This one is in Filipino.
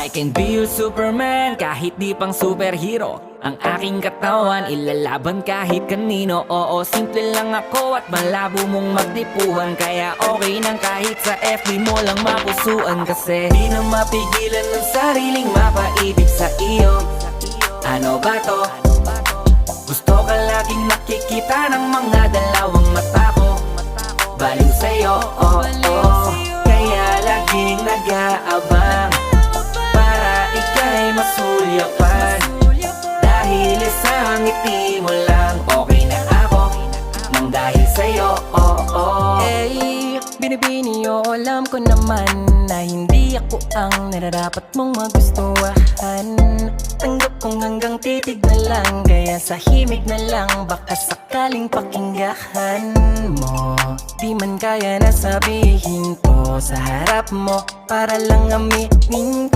I can be your Superman kahit di pang superhero. Ang aking katawan ilalaban kahit kanino. Oo, simple lang ako at malabo mong magdipuhan. Kaya okay nang kahit sa FB mo lang mapusuan. Kasi di na mapigilan ng sariling mapaibig sa iyo. Ano ba to? Gusto ka laging nakikita ng mga dalawang mata ko. Baliw sa'yo, oh, oh. Kaya laging nag-aabang para ika'y masulyapan. Dahil isang ngiti mo lang, okay na ako nang dahil sa'yo, oh, oh. Eh, binibini o alam ko naman na hindi ako ang nararapat mong magustuhan. Tanggap kong hanggang titig na lang, kaya sa himig na lang baka sakaling pakinggan mo. Di man kaya na sabihin ko sa harap mo para lang aminin ko.